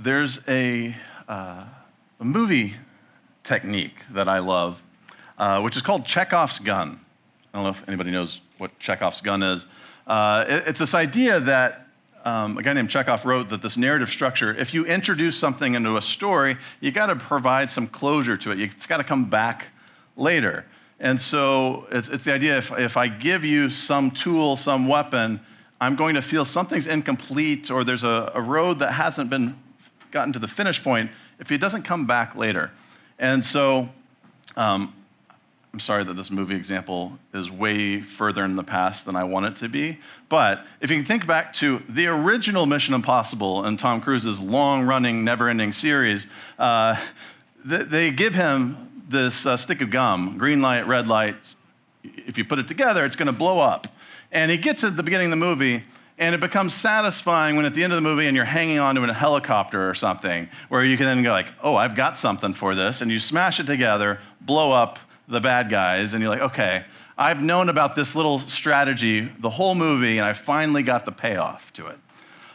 There's a movie technique that I love, which is called Chekhov's gun. I don't know if anybody knows what Chekhov's gun is. It's this idea that a guy named Chekhov wrote that this narrative structure, if you introduce something into a story, you got to provide some closure to it. It's got to come back later. And so it's the idea, if I give you some tool, some weapon, I'm going to feel something's incomplete, or there's a road that hasn't been gotten to the finish point if it doesn't come back later. And so I'm sorry that this movie example is way further in the past than I want it to be, but if you can think back to the original Mission Impossible and Tom Cruise's long-running, never-ending series, they give him this stick of gum, green light, red light. If you put it together, it's going to blow up. And he gets it at the beginning of the movie, and it becomes satisfying when at the end of the movie and you're hanging onto a helicopter or something, where you can then go like, oh, I've got something for this, and you smash it together, blow up the bad guys, and you're like, okay, I've known about this little strategy the whole movie, and I finally got the payoff to it.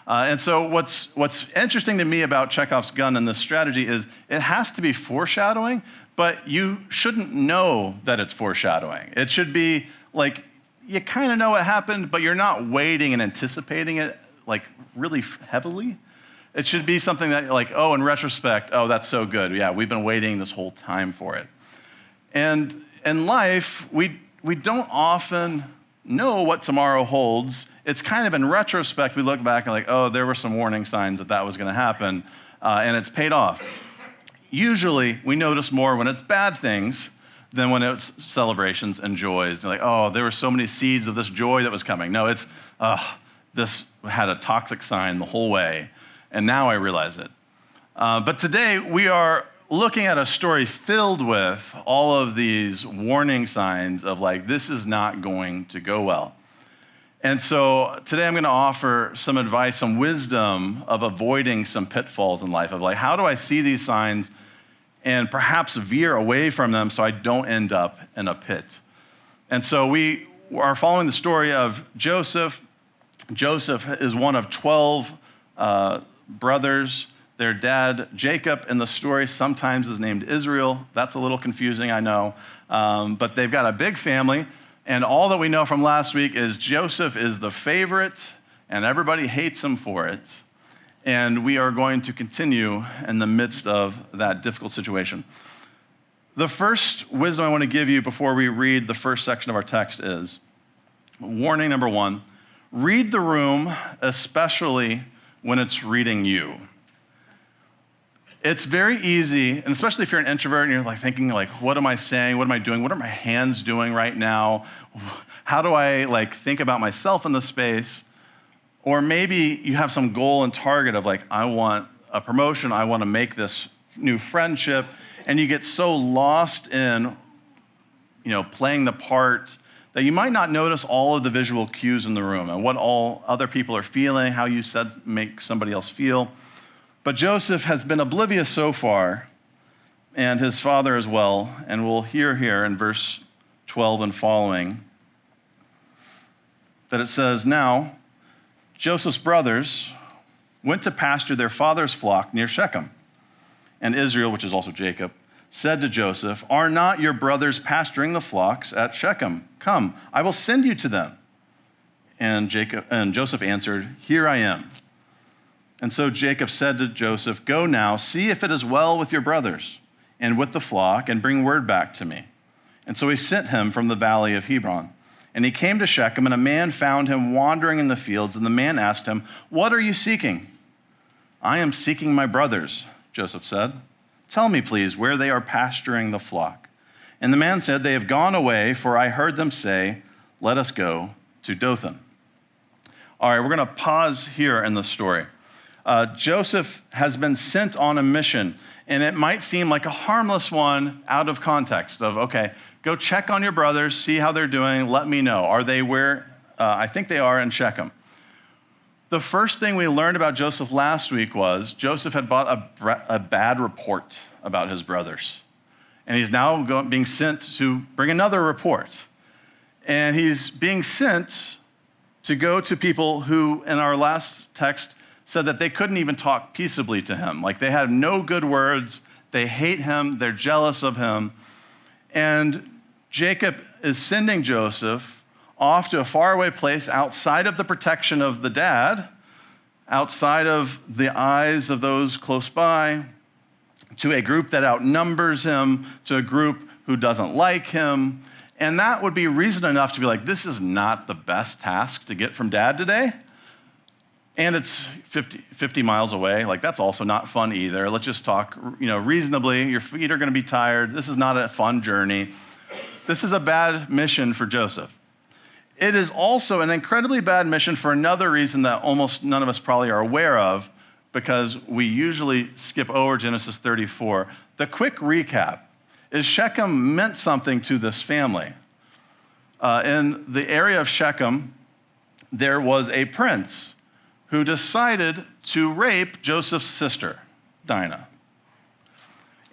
And so what's interesting to me about Chekhov's gun and this strategy is it has to be foreshadowing, but you shouldn't know that it's foreshadowing. It should be like, you kind of know what happened, but you're not waiting and anticipating it like really heavily. It should be something that like, oh, in retrospect, oh, that's so good. Yeah, we've been waiting this whole time for it. And in life, we don't often know what tomorrow holds. It's kind of in retrospect, we look back and like, oh, there were some warning signs that was going to happen, and it's paid off. Usually, we notice more when it's bad things than when it's celebrations and joys. You're like, oh, there were so many seeds of this joy that was coming. No, it's, this had a toxic sign the whole way, and now I realize it. But today, we are looking at a story filled with all of these warning signs of like, this is not going to go well. And so today I'm going to offer some advice, some wisdom of avoiding some pitfalls in life, of like, how do I see these signs and perhaps veer away from them so I don't end up in a pit. And so we are following the story of Joseph. Joseph is one of 12 brothers. Their dad, Jacob, in the story sometimes is named Israel. That's a little confusing, I know. But they've got a big family. And all that we know from last week is Joseph is the favorite, and everybody hates him for it. And we are going to continue in the midst of that difficult situation. The first wisdom I want to give you before we read the first section of our text is, warning number one, read the room, especially when it's reading you. It's very easy, and especially if you're an introvert and you're like thinking like, what am I saying? What am I doing? What are my hands doing right now? How do I like think about myself in this space? Or maybe you have some goal and target of like, I want a promotion, I want to make this new friendship, and you get so lost in, playing the part that you might not notice all of the visual cues in the room and what all other people are feeling, how you said make somebody else feel. But Joseph has been oblivious so far, and his father as well, and we'll hear here in verse 12 and following that it says, now, Joseph's brothers went to pasture their father's flock near Shechem. And Israel, which is also Jacob, said to Joseph, are not your brothers pasturing the flocks at Shechem? Come, I will send you to them. And Joseph answered, here I am. And so Jacob said to Joseph, go now, see if it is well with your brothers and with the flock, and bring word back to me. And so he sent him from the valley of Hebron. And he came to Shechem, and a man found him wandering in the fields, and the man asked him, what are you seeking? I am seeking my brothers, Joseph said. Tell me, please, where they are pasturing the flock. And the man said, they have gone away, for I heard them say, let us go to Dothan. All right, we're going to pause here in the story. Joseph has been sent on a mission, and it might seem like a harmless one out of context of, okay, go check on your brothers, see how they're doing, let me know. Are they where I think they are in Shechem? The first thing we learned about Joseph last week was Joseph had bought a bad report about his brothers. And he's now being sent to bring another report. And he's being sent to go to people who, in our last text, said that they couldn't even talk peaceably to him. Like, they had no good words. They hate him. They're jealous of him. And Jacob is sending Joseph off to a faraway place outside of the protection of the dad, outside of the eyes of those close by, to a group that outnumbers him, to a group who doesn't like him. And that would be reason enough to be like, this is not the best task to get from dad today. And it's 50 miles away. Like, that's also not fun either. Let's just talk, reasonably. Your feet are going to be tired. This is not a fun journey. This is a bad mission for Joseph. It is also an incredibly bad mission for another reason that almost none of us probably are aware of, because we usually skip over Genesis 34. The quick recap is Shechem meant something to this family. In the area of Shechem, there was a prince who decided to rape Joseph's sister, Dinah.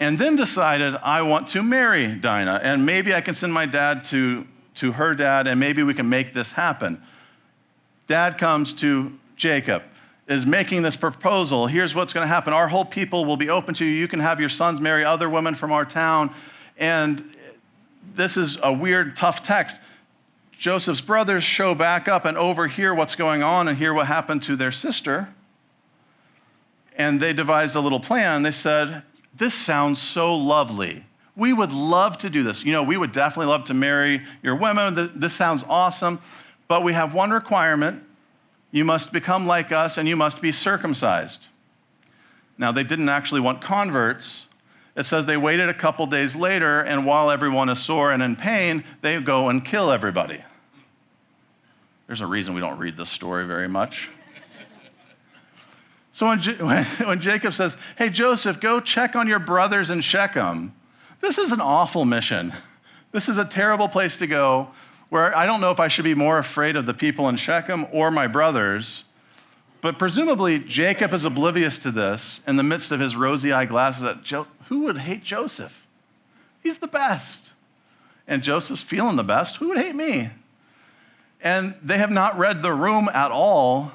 And then decided, I want to marry Dinah, and maybe I can send my dad to her dad, and maybe we can make this happen. Dad comes to Jacob, is making this proposal. Here's what's going to happen. Our whole people will be open to you. You can have your sons marry other women from our town. And this is a weird, tough text. Joseph's brothers show back up and overhear what's going on and hear what happened to their sister. And they devised a little plan. They said, this sounds so lovely. We would love to do this. We would definitely love to marry your women. This sounds awesome. But we have one requirement. You must become like us, and you must be circumcised. Now, they didn't actually want converts. It says they waited a couple days later, and while everyone is sore and in pain, they go and kill everybody. There's a reason we don't read this story very much. So when Jacob says, hey, Joseph, go check on your brothers in Shechem, this is an awful mission. This is a terrible place to go, where I don't know if I should be more afraid of the people in Shechem or my brothers. But presumably, Jacob is oblivious to this in the midst of his rosy-eyed glasses that who would hate Joseph? He's the best. And Joseph's feeling the best. Who would hate me? And they have not read the room at all.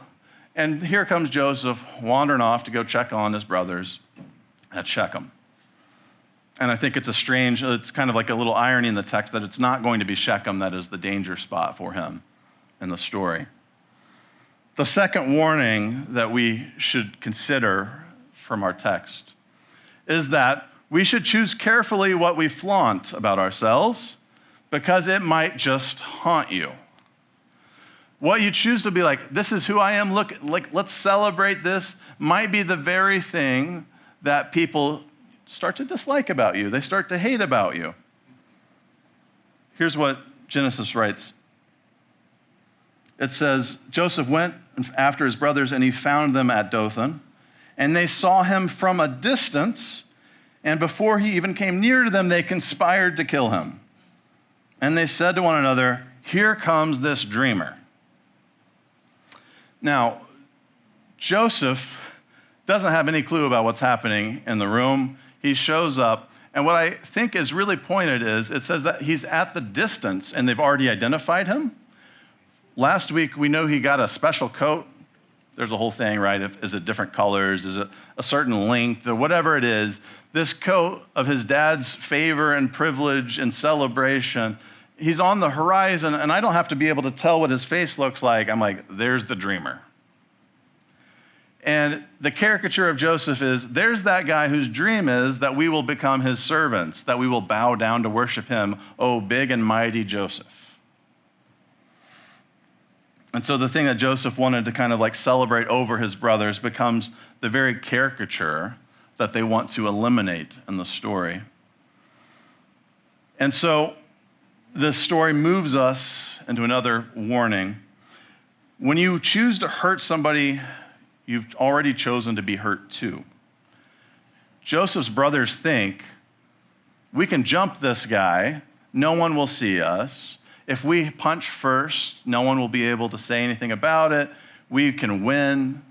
And here comes Joseph wandering off to go check on his brothers at Shechem. And I think it's kind of like a little irony in the text that it's not going to be Shechem that is the danger spot for him in the story. The second warning that we should consider from our text is that we should choose carefully what we flaunt about ourselves, because it might just haunt you. What you choose to be like, this is who I am, look, like, let's celebrate this, might be the very thing that people start to dislike about you. They start to hate about you. Here's what Genesis writes. It says, Joseph went after his brothers, and he found them at Dothan, and they saw him from a distance, and before he even came near to them, they conspired to kill him. And they said to one another, here comes this dreamer. Now, Joseph doesn't have any clue about what's happening in the room. He shows up, and what I think is really pointed is, it says that he's at the distance, and they've already identified him. Last week, we know he got a special coat. There's a whole thing, right? Is it different colors? Is it a certain length? Or whatever it is, this coat of his dad's favor and privilege and celebration, he's on the horizon, and I don't have to be able to tell what his face looks like. I'm like, there's the dreamer. And the caricature of Joseph is, there's that guy whose dream is that we will become his servants, that we will bow down to worship him, oh, big and mighty Joseph. And so the thing that Joseph wanted to kind of like celebrate over his brothers becomes the very caricature that they want to eliminate in the story. And so this story moves us into another warning. When you choose to hurt somebody, you've already chosen to be hurt too. Joseph's brothers think, we can jump this guy, no one will see us. If we punch first, no one will be able to say anything about it. We can win.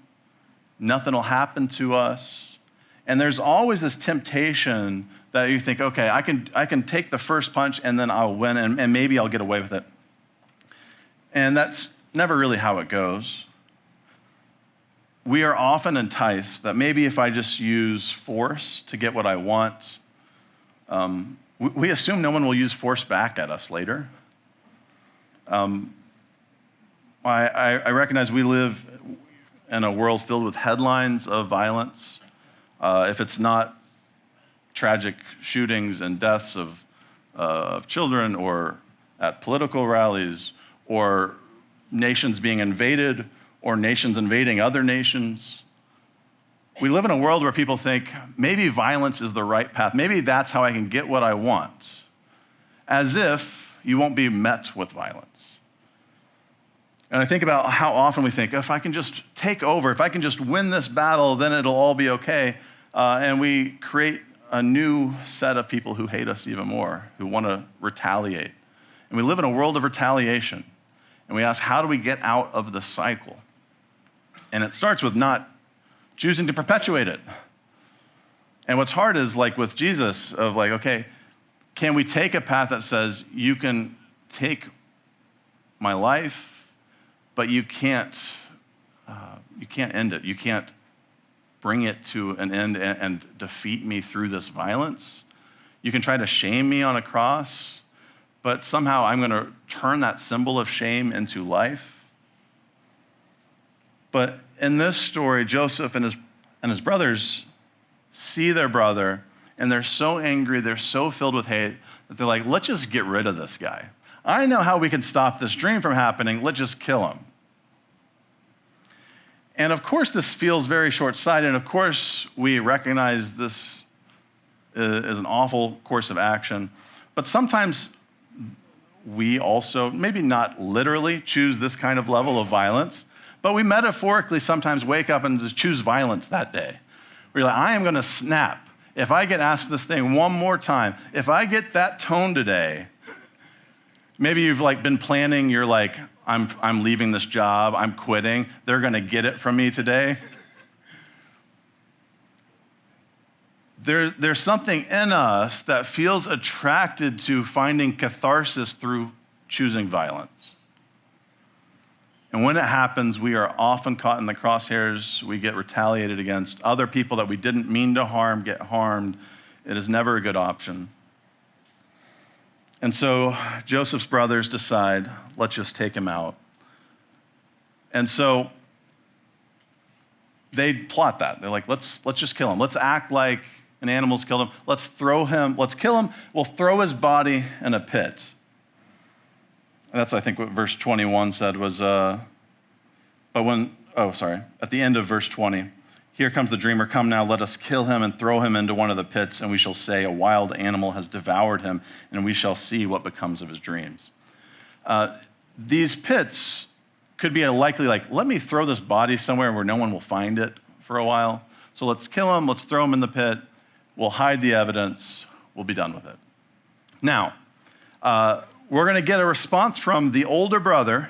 Nothing will happen to us. And there's always this temptation that you think, okay, I can take the first punch and then I'll win and maybe I'll get away with it. And that's never really how it goes. we are often enticed that maybe if I just use force to get what I want, we assume no one will use force back at us later. I recognize we live in a world filled with headlines of violence. If it's not tragic shootings and deaths of children, or at political rallies, or nations being invaded, or nations invading other nations. We live in a world where people think maybe violence is the right path. Maybe that's how I can get what I want, as if you won't be met with violence. And I think about how often we think, if I can just take over, if I can just win this battle, then it'll all be okay. And we create a new set of people who hate us even more, who want to retaliate. And we live in a world of retaliation. And we ask, how do we get out of the cycle? And it starts with not choosing to perpetuate it. And what's hard is, like with Jesus, of like, okay, can we take a path that says you can take my life, but you can't end it. You can't bring it to an end and defeat me through this violence. You can try to shame me on a cross, but somehow I'm going to turn that symbol of shame into life. But in this story, Joseph and his brothers see their brother, and they're so angry, they're so filled with hate, that they're like, let's just get rid of this guy. I know how we can stop this dream from happening. Let's just kill him. And of course, this feels very short-sighted, and of course, we recognize this is an awful course of action. But sometimes we also, maybe not literally, choose this kind of level of violence, but we metaphorically sometimes wake up and just choose violence that day. We're like, I am going to snap. If I get asked this thing one more time, if I get that tone today, maybe you've like been planning, you're like, I'm leaving this job, I'm quitting, they're going to get it from me today. There's something in us that feels attracted to finding catharsis through choosing violence. And when it happens, we are often caught in the crosshairs. We get retaliated against. Other people that we didn't mean to harm get harmed. It is never a good option. And so Joseph's brothers decide, let's just take him out. And so they plot that. They're like, let's just kill him. Let's act like an animal's killed him. Let's throw him. Let's kill him. We'll throw his body in a pit. That's, I think, what verse 21 said was, at the end of verse 20, here comes the dreamer, come now, let us kill him and throw him into one of the pits, and we shall say, a wild animal has devoured him, and we shall see what becomes of his dreams. These pits could be a likely, like, let me throw this body somewhere where no one will find it for a while. So let's kill him, let's throw him in the pit, we'll hide the evidence, we'll be done with it. Now, we're going to get a response from the older brother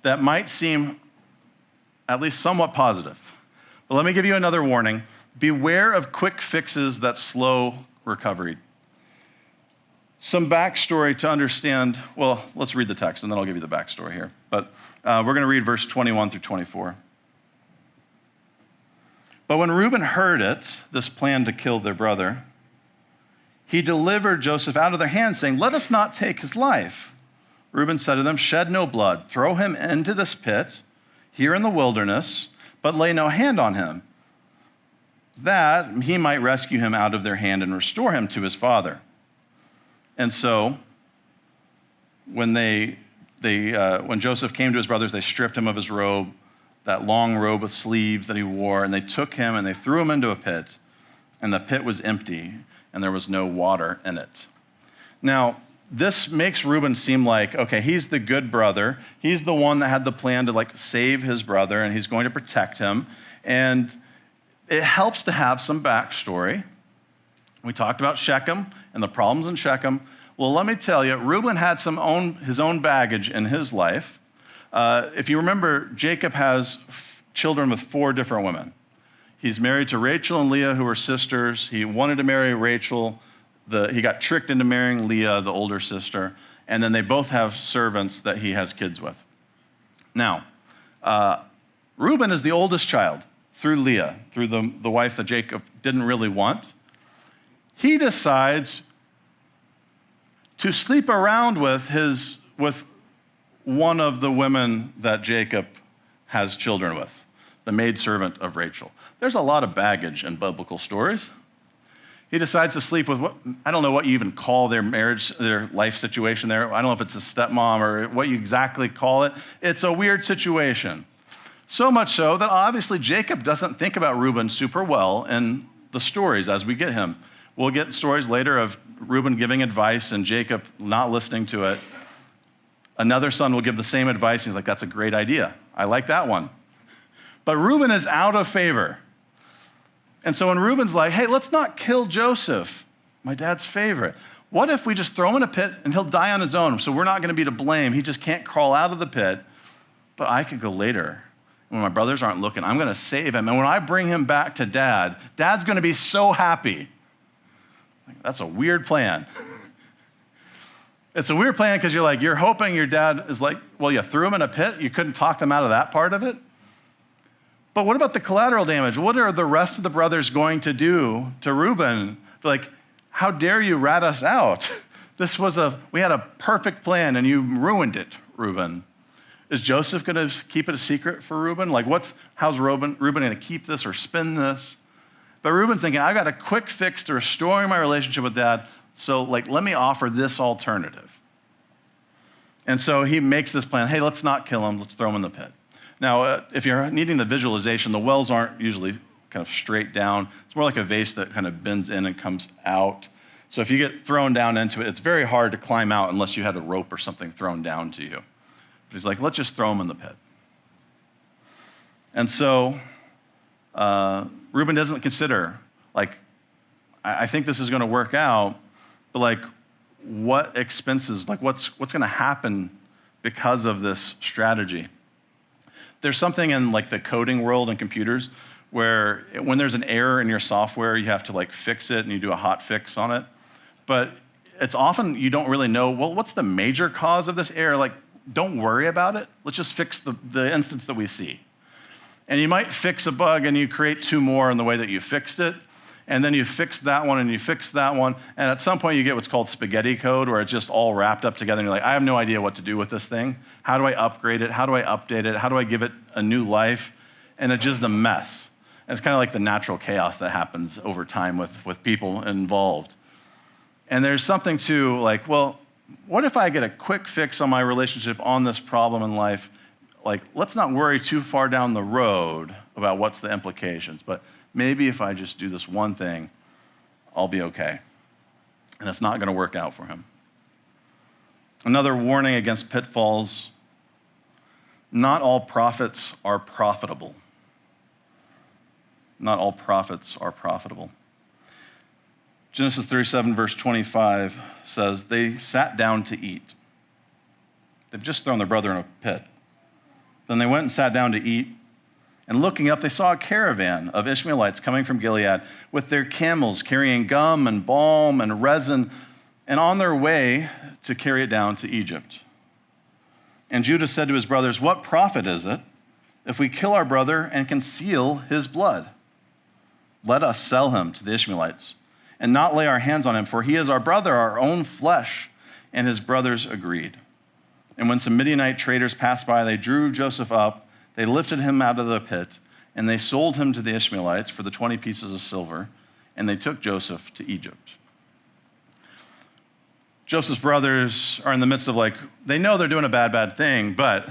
that might seem at least somewhat positive. But let me give you another warning. Beware of quick fixes that slow recovery. Some backstory to understand, well, let's read the text and then I'll give you the backstory here. But we're going to read verse 21 through 24. But when Reuben heard it, this plan to kill their brother, he delivered Joseph out of their hands, saying, let us not take his life. Reuben said to them, shed no blood. Throw him into this pit here in the wilderness, but lay no hand on him, that he might rescue him out of their hand and restore him to his father. And so when when Joseph came to his brothers, they stripped him of his robe, that long robe with sleeves that he wore, and they took him and they threw him into a pit, and the pit was empty, and there was no water in it. Now, this makes Reuben seem like, okay, he's the good brother. He's the one that had the plan to like save his brother, and he's going to protect him. And it helps to have some backstory. We talked about Shechem and the problems in Shechem. Well, let me tell you, Reuben had his own baggage in his life. If you remember, Jacob has children with 4 different women. He's married to Rachel and Leah, who are sisters. He wanted to marry Rachel. He got tricked into marrying Leah, the older sister. And then they both have servants that he has kids with. Now, Reuben is the oldest child. through Leah, through the wife that Jacob didn't really want, he decides to sleep around with one of the women that Jacob has children with, the maidservant of Rachel. There's a lot of baggage in biblical stories. He decides to sleep with I don't know what you even call their marriage, their life situation there. I don't know if it's a stepmom or what you exactly call it. It's a weird situation. So much so that obviously Jacob doesn't think about Reuben super well in the stories as we get him. We'll get stories later of Reuben giving advice and Jacob not listening to it. Another son will give the same advice, and he's like, that's a great idea. I like that one. But Reuben is out of favor. And so when Reuben's like, hey, let's not kill Joseph, my dad's favorite. What if we just throw him in a pit and he'll die on his own, so we're not going to be to blame. He just can't crawl out of the pit, but I could go later. When my brothers aren't looking, I'm going to save him. And when I bring him back to Dad's going to be so happy. That's a weird plan. It's a weird plan because you're hoping your dad is like, well, you threw him in a pit. You couldn't talk them out of that part of it. But what about the collateral damage? What are the rest of the brothers going to do to Reuben? Like, how dare you rat us out? We had a perfect plan and you ruined it, Reuben. Is Joseph going to keep it a secret for Reuben? Like, how's Reuben going to keep this or spin this? But Reuben's thinking, I've got a quick fix to restoring my relationship with Dad, so let me offer this alternative. And so he makes this plan. Hey, let's not kill him. Let's throw him in the pit. Now, if you're needing the visualization, the wells aren't usually kind of straight down. It's more like a vase that kind of bends in and comes out. So if you get thrown down into it, it's very hard to climb out unless you had a rope or something thrown down to you. But he's like, let's just throw him in the pit. And so Reuben doesn't consider, I think this is going to work out, but what expenses, what's going to happen because of this strategy? There's something in the coding world and computers where when there's an error in your software, you have to fix it and you do a hot fix on it. But it's often you don't really know, well, what's the major cause of this error? Don't worry about it. Let's just fix the instance that we see. And you might fix a bug and you create two more in the way that you fixed it. And then you fix that one and you fix that one. And at some point you get what's called spaghetti code, where it's just all wrapped up together. And you're like, I have no idea what to do with this thing. How do I upgrade it? How do I update it? How do I give it a new life? And it's just a mess. And it's kind of like the natural chaos that happens over time with people involved. And there's something to well, what if I get a quick fix on my relationship on this problem in life? Let's not worry too far down the road about what's the implications, but maybe if I just do this one thing, I'll be okay. And it's not going to work out for him. Another warning against pitfalls: not all prophets are profitable. Not all prophets are profitable. Genesis 37, verse 25 says, they sat down to eat. They've just thrown their brother in a pit. Then they went and sat down to eat, and looking up, they saw a caravan of Ishmaelites coming from Gilead with their camels carrying gum and balm and resin, and on their way to carry it down to Egypt. And Judah said to his brothers, what profit is it if we kill our brother and conceal his blood? Let us sell him to the Ishmaelites and not lay our hands on him, for he is our brother, our own flesh. And his brothers agreed. And when some Midianite traders passed by, they drew Joseph up, they lifted him out of the pit, and they sold him to the Ishmaelites for the 20 pieces of silver, and they took Joseph to Egypt. Joseph's brothers are in the midst of they know they're doing a bad thing, but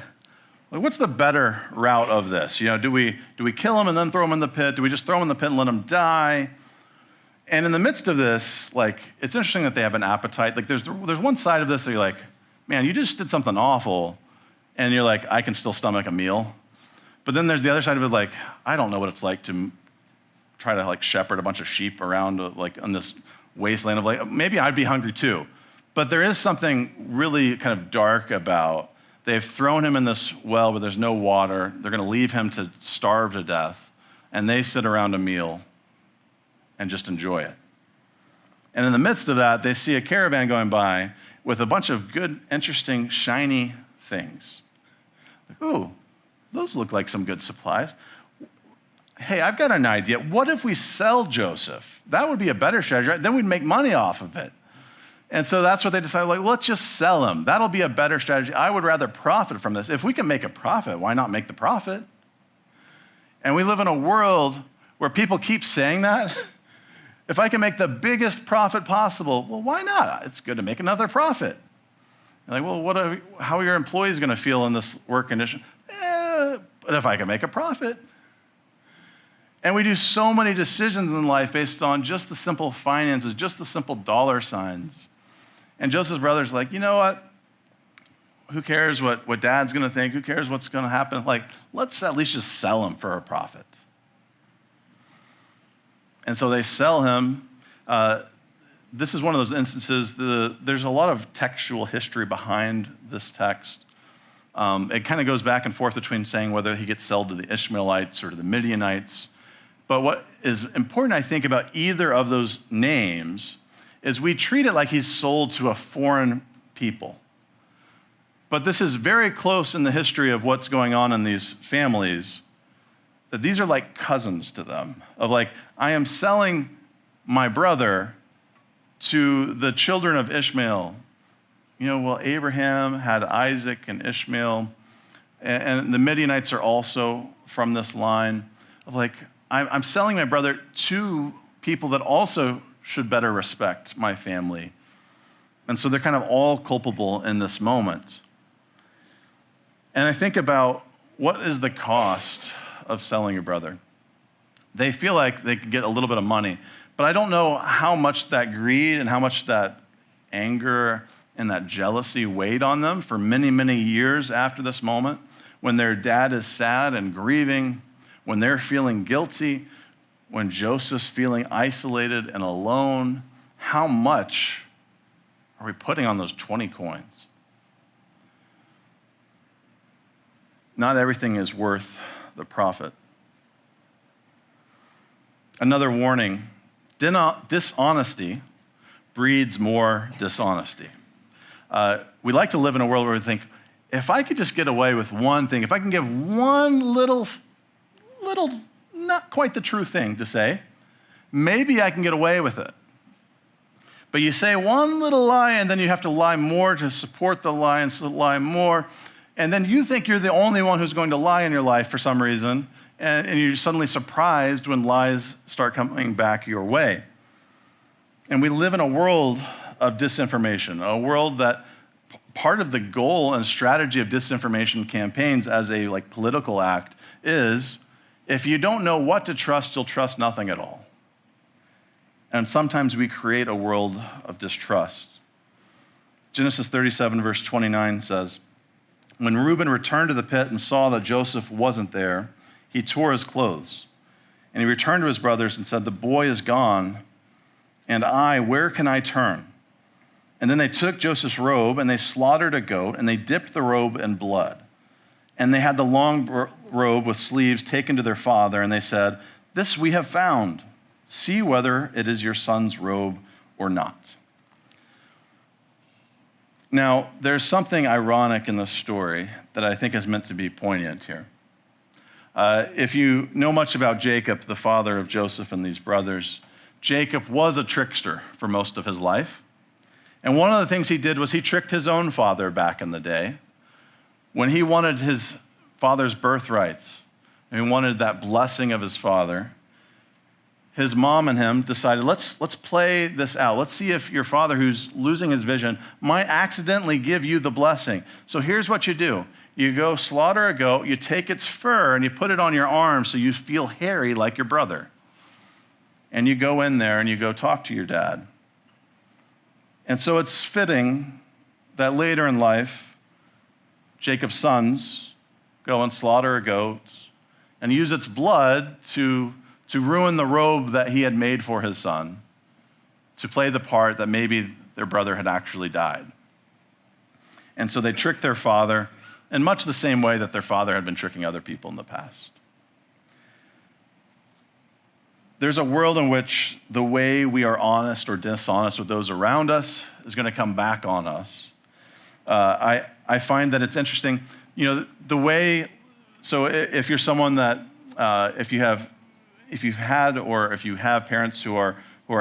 what's the better route of this? Do we kill him and then throw him in the pit? Do we just throw him in the pit and let him die? And in the midst of this, it's interesting that they have an appetite. There's one side of this where you're like, man, you just did something awful, and you're like, I can still stomach a meal. But then there's the other side of it, I don't know what it's like to try to shepherd a bunch of sheep around on this wasteland of maybe I'd be hungry too. But there is something really kind of dark about, they've thrown him in this well where there's no water. They're going to leave him to starve to death, and they sit around a meal and just enjoy it. And in the midst of that, they see a caravan going by with a bunch of good, interesting, shiny things. Ooh, those look like some good supplies. hey, I've got an idea. What if we sell Joseph? That would be a better strategy. Right? Then we'd make money off of it. And so that's what they decided, like, let's just sell him. That'll be a better strategy. I would rather profit from this. If we can make a profit, why not make the profit? And we live in a world where people keep saying that. If I can make the biggest profit possible, well, why not? It's good to make another profit. You're like, well, how are your employees going to feel in this work condition? But if I can make a profit. And we do so many decisions in life based on just the simple finances, just the simple dollar signs. And Joseph's brother's like, you know what? Who cares what dad's going to think? Who cares what's going to happen? Like, let's at least just sell him for a profit. And so they sell him. This is one of those instances, there's a lot of textual history behind this text. It kind of goes back and forth between saying whether he gets sold to the Ishmaelites or to the Midianites. But what is important, I think, about either of those names is we treat it like he's sold to a foreign people. But this is very close in the history of what's going on in these families, that these are like cousins to them, of like, I am selling my brother to the children of Ishmael. You know, well, Abraham had Isaac and Ishmael, and the Midianites are also from this line of like, I'm selling my brother to people that also should better respect my family. And so they're kind of all culpable in this moment. And I think about what is the cost of selling your brother? They feel like they can get a little bit of money, but I don't know how much that greed and how much that anger and that jealousy weighed on them for many, many years after this moment, when their dad is sad and grieving, when they're feeling guilty, when Joseph's feeling isolated and alone. How much are we putting on those 20 coins? Not everything is worth the profit. Another warning, dishonesty breeds more dishonesty. We like to live in a world where we think, if I could just get away with one thing, if I can give one little, not quite the true thing to say, maybe I can get away with it. But you say one little lie, and then you have to lie more to support the lie, and so lie more. And then you think you're the only one who's going to lie in your life for some reason, and you're suddenly surprised when lies start coming back your way. And we live in a world of disinformation, a world that part of the goal and strategy of disinformation campaigns as a political act is, if you don't know what to trust, you'll trust nothing at all. And sometimes we create a world of distrust. Genesis 37, verse 29 says, when Reuben returned to the pit and saw that Joseph wasn't there, he tore his clothes. And he returned to his brothers and said, the boy is gone, and where can I turn? And then they took Joseph's robe, and they slaughtered a goat, and they dipped the robe in blood. And they had the long robe with sleeves taken to their father, and they said, this we have found. See whether it is your son's robe or not. Now, there's something ironic in this story that I think is meant to be poignant here. If you know much about Jacob, the father of Joseph and these brothers, Jacob was a trickster for most of his life. And one of the things he did was he tricked his own father back in the day. When he wanted his father's birthrights, and he wanted that blessing of his father, his mom and him decided, let's play this out. Let's see if your father, who's losing his vision, might accidentally give you the blessing. So here's what you do. You go slaughter a goat, you take its fur, and you put it on your arm so you feel hairy like your brother. And you go in there and you go talk to your dad. And so it's fitting that later in life, Jacob's sons go and slaughter a goat and use its blood to ruin the robe that he had made for his son, to play the part that maybe their brother had actually died. And so they tricked their father in much the same way that their father had been tricking other people in the past. There's a world in which the way we are honest or dishonest with those around us is going to come back on us. I find that it's interesting, the way, so if you're someone that, if you have if you've had or if you have parents who are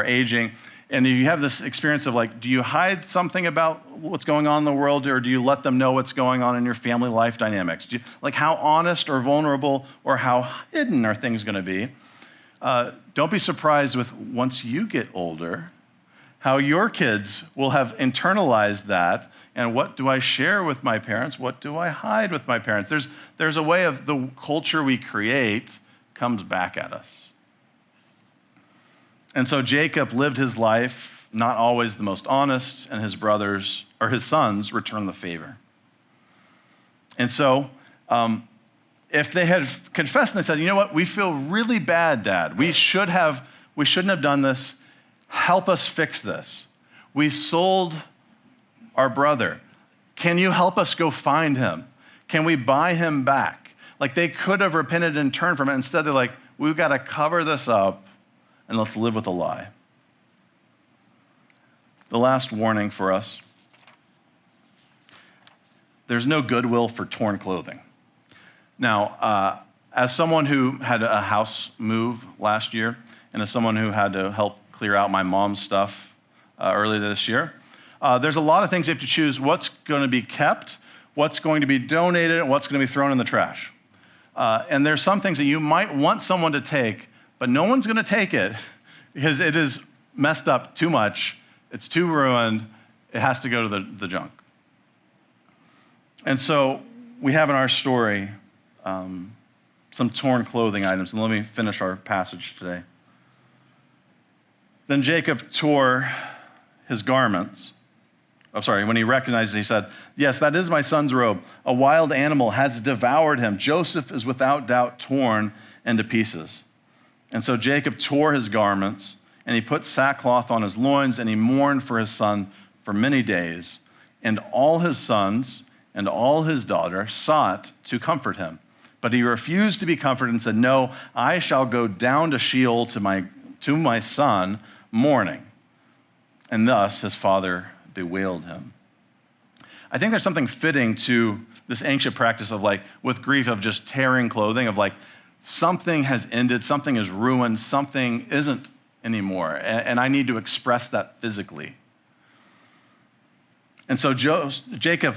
aging, and you have this experience of like, do you hide something about what's going on in the world, or do you let them know what's going on in your family life dynamics? Like how honest or vulnerable or how hidden are things going to be? Don't be surprised with once you get older, how your kids will have internalized that. And what do I share with my parents? What do I hide with my parents? There's a way of the culture we create comes back at us. And so Jacob lived his life not always the most honest, and his brothers, or his sons, returned the favor. And so if they had confessed and they said, you know what, we feel really bad, Dad. We shouldn't have done this. Help us fix this. We sold our brother. Can you help us go find him? Can we buy him back? Like they could have repented and turned from it. Instead, they're like, we've got to cover this up and let's live with a lie. The last warning for us, there's no goodwill for torn clothing. Now, as someone who had a house move last year, and as someone who had to help clear out my mom's stuff earlier this year, there's a lot of things you have to choose what's going to be kept, what's going to be donated, and what's going to be thrown in the trash. And there's some things that you might want someone to take, but no one's going to take it because it is messed up too much. It's too ruined. It has to go to the junk. And so we have in our story some torn clothing items. And let me finish our passage today. Then Jacob tore his garments. When he recognized it, he said, yes, that is my son's robe. A wild animal has devoured him. Joseph is without doubt torn into pieces. And so Jacob tore his garments, and he put sackcloth on his loins, and he mourned for his son for many days. And all his sons and all his daughters sought to comfort him. But he refused to be comforted and said, no, I shall go down to Sheol to my son mourning. And thus his father bewailed him. I think there's something fitting to this ancient practice of like, with grief, of just tearing clothing, of like, something has ended, something is ruined, something isn't anymore, and I need to express that physically. And so Jacob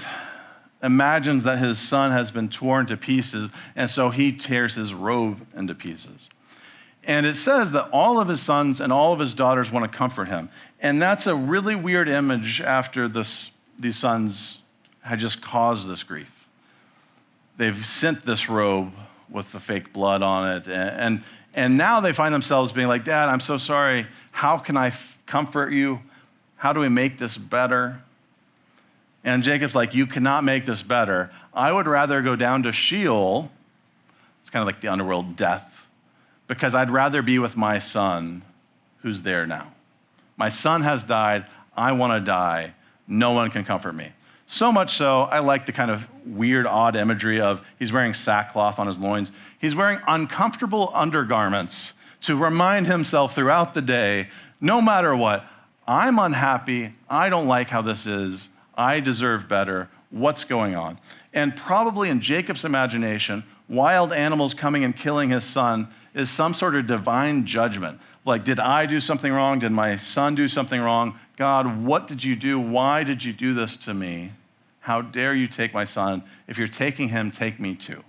imagines that his son has been torn to pieces, and so he tears his robe into pieces. And it says that all of his sons and all of his daughters want to comfort him. And that's a really weird image after these sons had just caused this grief. They've sent this robe with the fake blood on it. And now they find themselves being like, Dad, I'm so sorry. How can I comfort you? How do we make this better? And Jacob's like, you cannot make this better. I would rather go down to Sheol. It's kind of like the underworld, death, because I'd rather be with my son who's there now. My son has died. I want to die. No one can comfort me. So much so, I like the kind of weird, odd imagery of he's wearing sackcloth on his loins. He's wearing uncomfortable undergarments to remind himself throughout the day, no matter what, I'm unhappy. I don't like how this is. I deserve better. What's going on? And probably in Jacob's imagination, wild animals coming and killing his son is some sort of divine judgment. Like, did I do something wrong? Did my son do something wrong? God, what did you do? Why did you do this to me? How dare you take my son? If you're taking him, take me too.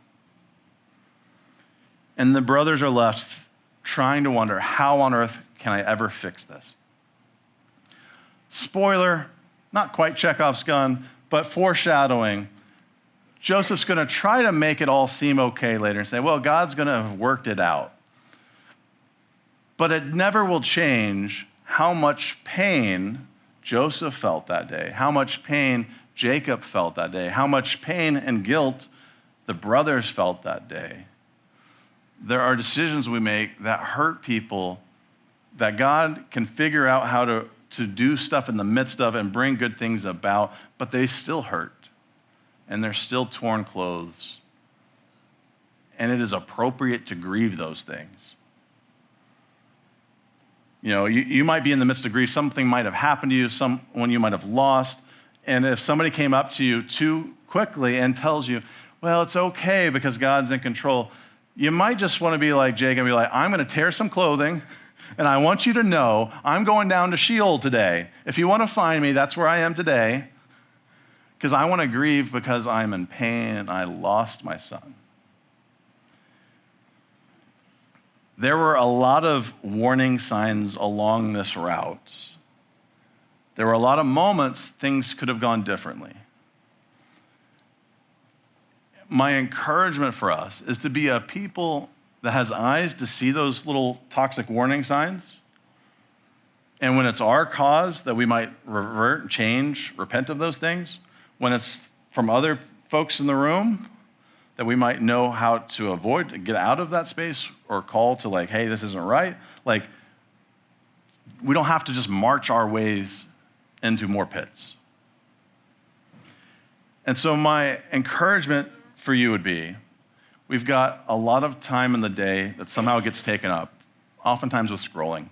And the brothers are left trying to wonder, how on earth can I ever fix this? Spoiler, not quite Chekhov's gun, but foreshadowing. Joseph's going to try to make it all seem okay later and say, well, God's going to have worked it out. But it never will change how much pain Joseph felt that day, how much pain Jacob felt that day, how much pain and guilt the brothers felt that day. There are decisions we make that hurt people that God can figure out how to do stuff in the midst of and bring good things about, but they still hurt. And they're still torn clothes. And it is appropriate to grieve those things. You know, you might be in the midst of grief. Something might have happened to you, someone you might have lost. And if somebody came up to you too quickly and tells you, well, it's okay because God's in control, you might just want to be like Jacob and be like, I'm going to tear some clothing, and I want you to know I'm going down to Sheol today. If you want to find me, that's where I am today, because I want to grieve because I'm in pain and I lost my son. There were a lot of warning signs along this route. There were a lot of moments things could have gone differently. My encouragement for us is to be a people that has eyes to see those little toxic warning signs. And when it's our cause that we might revert, change, repent of those things, when it's from other folks in the room, that we might know how to avoid, get out of that space, or call to like, hey, this isn't right. Like, we don't have to just march our ways into more pits. And so my encouragement for you would be, we've got a lot of time in the day that somehow gets taken up, oftentimes with scrolling.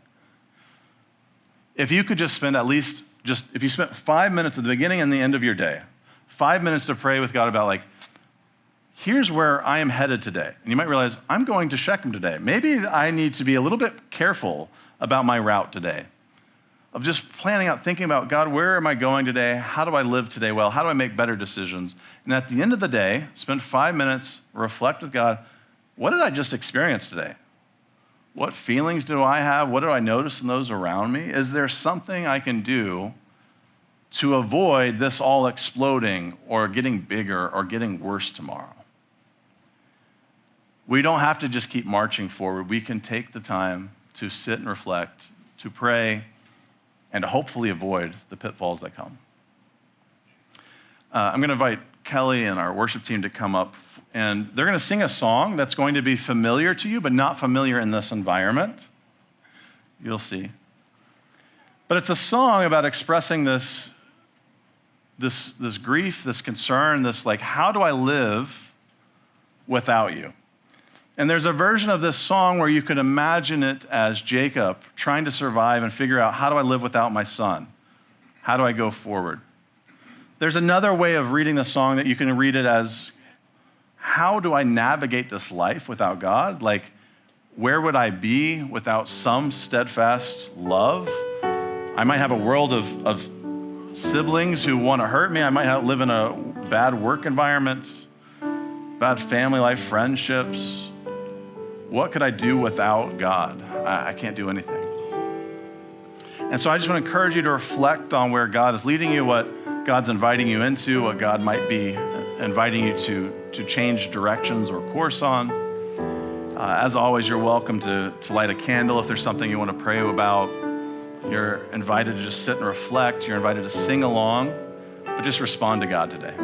If you could just spend if you spent 5 minutes at the beginning and the end of your day, 5 minutes to pray with God about like, here's where I am headed today. And you might realize, I'm going to Shechem today. Maybe I need to be a little bit careful about my route today. Of just planning out, thinking about, God, where am I going today? How do I live today well? How do I make better decisions? And at the end of the day, spend 5 minutes, reflect with God, what did I just experience today? What feelings do I have? What do I notice in those around me? Is there something I can do to avoid this all exploding or getting bigger or getting worse tomorrow? We don't have to just keep marching forward. We can take the time to sit and reflect, to pray, and to hopefully avoid the pitfalls that come. I'm going to invite Kelly and our worship team to come up, and they're going to sing a song that's going to be familiar to you, but not familiar in this environment. You'll see. But it's a song about expressing this grief, this concern, this like, how do I live without you? And there's a version of this song where you could imagine it as Jacob trying to survive and figure out, how do I live without my son? How do I go forward? There's another way of reading the song that you can read it as, how do I navigate this life without God? Like, where would I be without some steadfast love? I might have a world of siblings who want to hurt me. I might live in a bad work environment, bad family life, friendships. What could I do without God? I can't do anything. And so I just want to encourage you to reflect on where God is leading you, what God's inviting you into, what God might be inviting you to change directions or course on. As always, you're welcome to light a candle if there's something you want to pray about. You're invited to just sit and reflect. You're invited to sing along, but just respond to God today.